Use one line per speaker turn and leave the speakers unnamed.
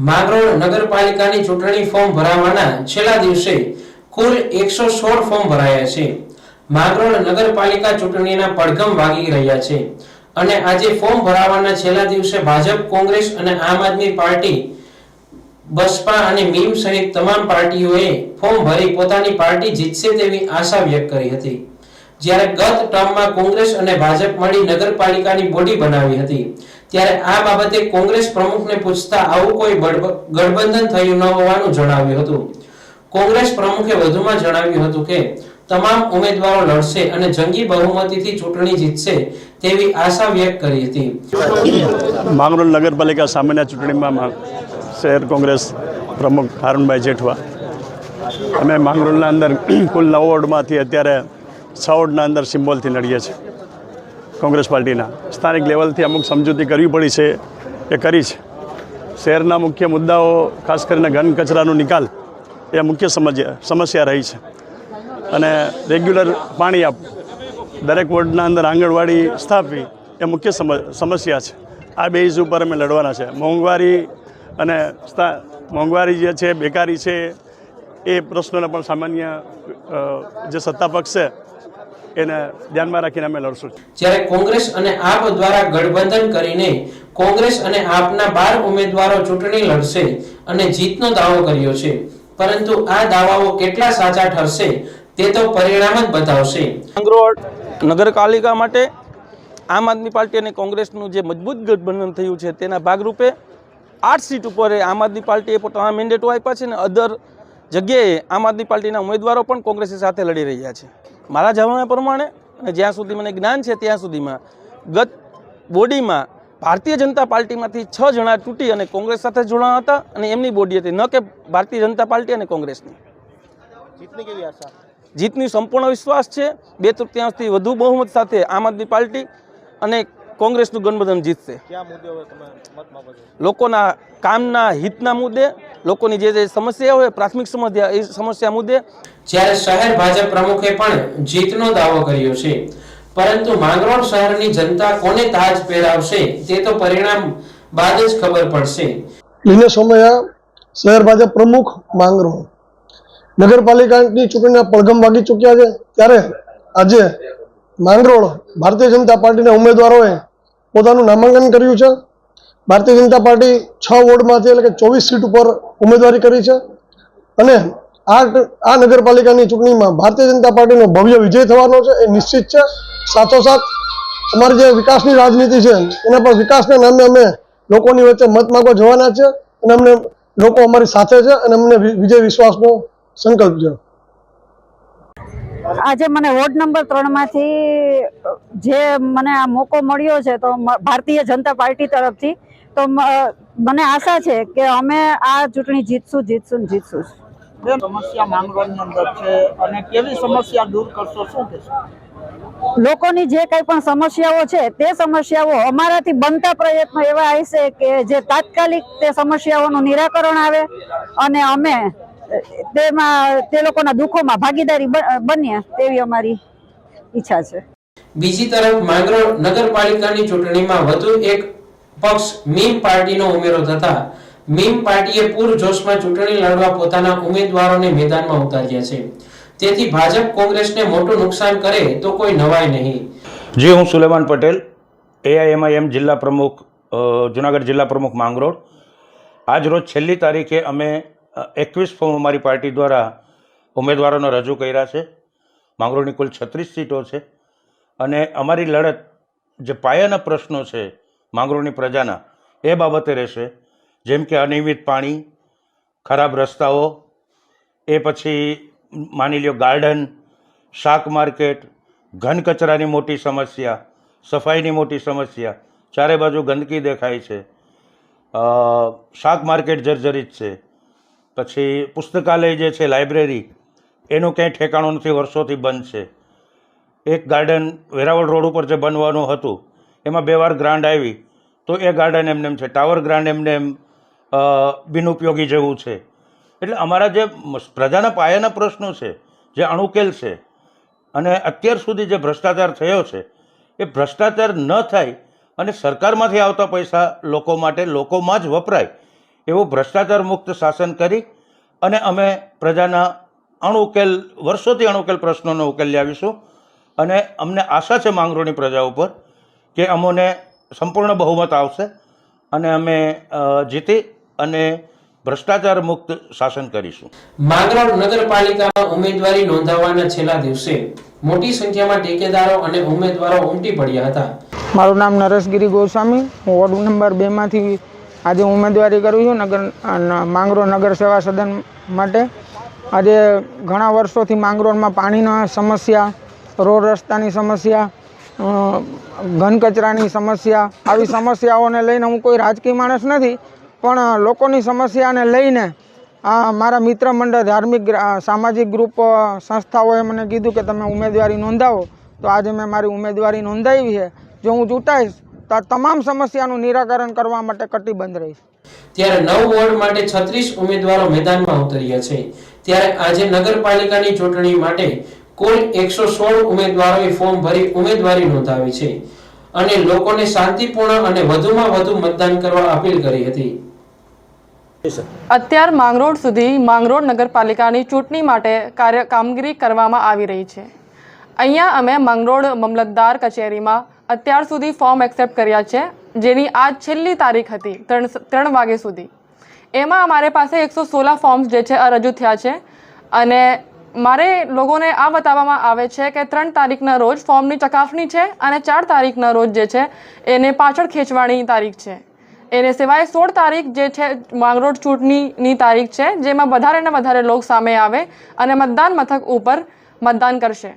માંગરોળ નગરપાલિકાની ચૂંટણી ફોર્મ ભરાવાના છેલ્લા દિવસે કુલ 116 ફોર્મ ભરાયા છે। માંગરોળ નગરપાલિકા ચૂંટણીના પડઘમ વાગી રહ્યા છે અને આજે ફોર્મ ભરાવાના છેલ્લા દિવસે ભાજપ, કોંગ્રેસ અને આમ આદમી પાર્ટી, બસપા અને મીમ સહિત તમામ પાર્ટીઓએ ફોર્મ ભરી પોતાની પાર્ટી જીતશે તેવી આશા વ્યક્ત કરી હતી। જ્યારે ગત ટર્મમાં કોંગ્રેસ અને ભાજપ મળી નગરપાલિકાની બોડી બનાવી હતી, ત્યારે આ બાબતે કોંગ્રેસ પ્રમુખને પૂછતા આવું કોઈ ગઠબંધન થયું ન હોવાનું જણાવ્યું હતું। કોંગ્રેસ પ્રમુખે વધુમાં જણાવ્યું હતું કે તમામ ઉમેદવારો લડશે અને જંગી બહુમતીથી ચૂંટણી જીતશે તેવી આશા વ્યક્ત કરી હતી।
માંગરોળ નગરપાલિકા સામાન્ય ચૂંટણીમાં શહેર કોંગ્રેસ પ્રમુખ હારૂનભાઈ જેઠવા અમે માંગરોળના અંદર કુલ 9 વોર્ડમાંથી અત્યારે 6 વોર્ડના અંદર સિમ્બોલથી લડીએ છીએ। કોંગ્રેસ પાર્ટીના સ્થાનિક લેવલથી અમુક સમજૂતી કરવી પડી છે એ કરી છે। શહેરના મુખ્ય મુદ્દાઓ ખાસ કરીને ઘન કચરાનો નિકાલ એ મુખ્ય સમસ્યા રહી છે અને રેગ્યુલર પાણી આપવું, દરેક વોર્ડના અંદર આંગણવાડી સ્થાપવી એ મુખ્ય સમસ્યા છે। આ બેઝ ઉપર અમે લડવાના છે। મોંઘવારી જે છે, બેકારી છે, એ પ્રશ્નોને પણ સામાન્ય જે સત્તા પક્ષ છે એને ધ્યાનમાં રાખીને અમે લડશું।
જ્યારે કોંગ્રેસ અને આપ દ્વારા ગઠબંધન કરીને કોંગ્રેસ અને આપના 12 ઉમેદવારો ચૂંટણી લડશે અને જીતનો દાવો કર્યો છે, પરંતુ આ દાવાઓ કેટલા સાચા ઠરશે તે તો પરિણામ જ બતાવશે।
માંગરોળ નગરપાલિકા માટે આમ આદમી પાર્ટી અને કોંગ્રેસનું જે મજબૂત ગઠબંધન થયું છે તેના ભાગરૂપે 8 સીટ ઉપર આમ આદમી પાર્ટીએ પોતાના મેન્ડેટો આપ્યા છે અને અધર જગ્યાએ આમ આદમી પાર્ટીના ઉમેદવારો પણ કોંગ્રેસ સાથે લડી રહ્યા છે। મારા જણાવ્યા પ્રમાણે અને જ્યાં સુધી મને જ્ઞાન છે ત્યાં સુધીમાં ગત બોડીમાં ભારતીય જનતા પાર્ટીમાંથી 6 જણા તૂટી અને કોંગ્રેસ સાથે જોડાયા હતા અને એમની બોડી હતી, ન કે ભારતીય જનતા પાર્ટી અને કોંગ્રેસની।
જીતની કેવી આશા?
જીતની સંપૂર્ણ વિશ્વાસ છે। 2/3થી વધુ બહુમત સાથે આમ આદમી પાર્ટી અને કોંગ્રેસનું ગઠબંધન જીતશે।
કયા મુદ્દે હવે તમે મત માંગો છો?
લોકોના કામના હિતના મુદ્દે, લોકોની જે સમસ્યા હોય, પ્રાથમિક સમસ્યા, એ સમસ્યા મુદ્દે।
જ્યારે શહેર ભાજપ પ્રમુખે પણ જીતનો દાવો કર્યો છે, પરંતુ માંગરોળ શહેરની જનતા કોને તાજ પહેરાવશે તે તો પરિણામ બાદ જ ખબર પડશે।
દિનેશ સોમૈયા, શહેર ભાજપ પ્રમુખ, માંગરોળ નગરપાલિકાની ચૂંટણીના પડઘમ વાગી ચૂક્યા છે, ત્યારે આજે માંગરોળ ભારતીય જનતા પાર્ટીના ઉમેદવારોએ પોતાનું નામાંકન કર્યું છે। ભારતીય જનતા પાર્ટી 6 વોર્ડમાંથી એટલે કે 24 સીટ ઉપર ઉમેદવારી કરી છે અને આ નગરપાલિકાની ચૂંટણીમાં ભારતીય જનતા પાર્ટીનો ભવ્ય વિજય થવાનો છે એ નિશ્ચિત છે। સાથોસાથ અમારી જે વિકાસની રાજનીતિ છે એના પર વિકાસના નામે અમે લોકોની વચ્ચે મત માંગવા જવાના છે અને અમને લોકો અમારી સાથે છે અને અમને વિજય વિશ્વાસનો સંકલ્પ છે।
આજે મને વોર્ડ નંબર 3 માંથી જે મને આ મોકો મળ્યો છે તો ભારતીય જનતા પાર્ટી તરફથી, તો મને આશા છે કે અમે આ ચૂંટણી જીતશું।
સમસ્યા માંગરોળની અંદર છે અને કેવી સમસ્યા દૂર કરશો, શું કહેશો?
લોકોની જે કંઈ પણ સમસ્યાઓ છે તે સમસ્યાઓ અમારાથી બનતા પ્રયત્નો એવા હશે કે જે તાત્કાલિક તે સમસ્યાઓનું નિરાકરણ આવે અને અમે તે લોકોના દુઃખોમાં ભાગીદારી બનીએ તેવી અમારી ઈચ્છા છે।
બીજી તરફ માંગરોળ નગરપાલિકાની ચૂંટણીમાં વધુ એક પક્ષ મીમ પાર્ટીનો ઉમેરો થતા મીમ પાર્ટીએ પૂરજોશમાં ચૂંટણી લડવા પોતાના ઉમેદવારોને મેદાનમાં ઉતાર્યા છે, તેથી ભાજપ કોંગ્રેસને મોટું નુકસાન કરે તો કોઈ નવાઈ નહીં।
જી, હું સુલેમાન પટેલ, AIMIM જિલ્લા પ્રમુખ, જુનાગઢ જિલ્લા પ્રમુખ માંગરોળ। આજ રોજ છેલ્લી તારીખે અમે 21 ફોર્મ અમારી પાર્ટી દ્વારા ઉમેદવારોને રજૂ કર્યા છે। માંગરોળની કુલ 36 સીટો છે અને અમારી લડત જે પાયાના પ્રશ્નો છે માંગરોળની પ્રજાના એ બાબતે રહેશે, જેમ કે અનિયમિત પાણી, ખરાબ રસ્તાઓ, એ પછી માની લ્યો ગાર્ડન, શાક માર્કેટ, ઘન કચરાની મોટી સમસ્યા, સફાઈની મોટી સમસ્યા, ચારે બાજુ ગંદકી દેખાય છે, શાક માર્કેટ જર્જરિત છે, પછી પુસ્તકાલય જે છે, લાઇબ્રેરી, એનું ક્યાંય ઠેકાણું નથી, વર્ષોથી બંધ છે। એક ગાર્ડન વેરાવળ રોડ ઉપર જે બનવાનું હતું એમાં 2 વાર ગ્રાન્ટ આવી તો એ ગાર્ડન એમને છે, ટાવર ગ્રાન્ટ એમને બિનઉપયોગી જેવું છે। એટલે અમારા જે પ્રજાના પાયાના પ્રશ્નો છે જે અણુકેલ છે અને અત્યાર સુધી જે ભ્રષ્ટાચાર થયો છે એ ભ્રષ્ટાચાર ન થાય અને સરકારમાંથી આવતા પૈસા લોકો માટે લોકોમાં જ વપરાય એવું ભ્રષ્ટાચાર મુક્ત શાસન કરી અને અમે પ્રજાના વર્ષોથી અણુકેલ પ્રશ્નોનો ઉકેલ લાવીશું. અને અમને આશા છે માંગરોળની પ્રજા ઉપર કે અમોને સંપૂર્ણ બહુમત આવશે અને અમે જીતી અને ભ્રષ્ટાચાર મુક્ત શાસન કરીશું.
માંગરોળ નગરપાલિકામાં ઉમેદવારી નોંધાવવાના છેલ્લા દિવસે મોટી સંખ્યામાં ટેકેદારો અને ઉમેદવારો ઉમટી પડ્યા હતા.
મારું નામ નરેશગીરી ગોસ્વામી, હું વોર્ડ નંબર 2માંથી આજે ઉમેદવારી કરું છું માંગરોળ નગર સેવા સદન માટે. આજે ઘણા વર્ષોથી માંગરોળમાં પાણીની સમસ્યા, રોડ રસ્તાની સમસ્યા, ઘન કચરાની સમસ્યા, આવી સમસ્યાઓને લઈને હું કોઈ રાજકીય માણસ નથી, પણ લોકોની સમસ્યાને લઈને મારા મિત્ર મંડળ ધાર્મિક સામાજિક ગ્રુપ સંસ્થાઓએ મને કીધું કે તમે ઉમેદવારી નોંધાવો. તો આજે મેં મારી ઉમેદવારી નોંધાવી છે. જો હું ચૂંટાઈશ તો આ તમામ સમસ્યાનું નિરાકરણ કરવા માટે કટિબદ્ધ રહીશ.
ત્યારે 9 વોર્ડ માટે 36 ઉમેદવારો મેદાનમાં ઉતર્યા છે. ત્યારે આજે નગરપાલિકાની ચૂંટણી માટે કુલ 116 ઉમેદવારોએ ફોર્મ ભરી ઉમેદવારી નોંધાવી છે અને લોકોને શાંતિપૂર્ણ અને વધુમાં વધુ મતદાન કરવા અપીલ કરી હતી.
અત્યાર માંગરોળ સુધી માંગરોળ નગરપાલિકાની ચૂંટણી માટે કામગીરી કરવામાં આવી રહી છે. અહીંયા અમે માંગરોળ મામલતદાર કચેરીમાં અત્યાર સુધી ફોર્મ એક્સેપ્ટ કર્યા છે, જેની આજ છેલ્લી તારીખ હતી 3 વાગ્યા સુધી. એમાં અમારે પાસે 116 ફોર્મ્સ જે છે રજૂ થયા છે અને મારે લોકોને આ બતાવવામાં આવે છે કે 3 તારીખના રોજ ફોર્મની ચકાસણી છે અને 4 તારીખના રોજ જે છે એને પાછળ ખેંચવાની તારીખ છે. એને સિવાય 16 તારીખ જે છે માંગરોળ ચૂંટણીની તારીખ છે, જેમાં વધારે ને વધારે લોકો સામે આવે અને મતદાન મથક ઉપર મતદાન કરશે.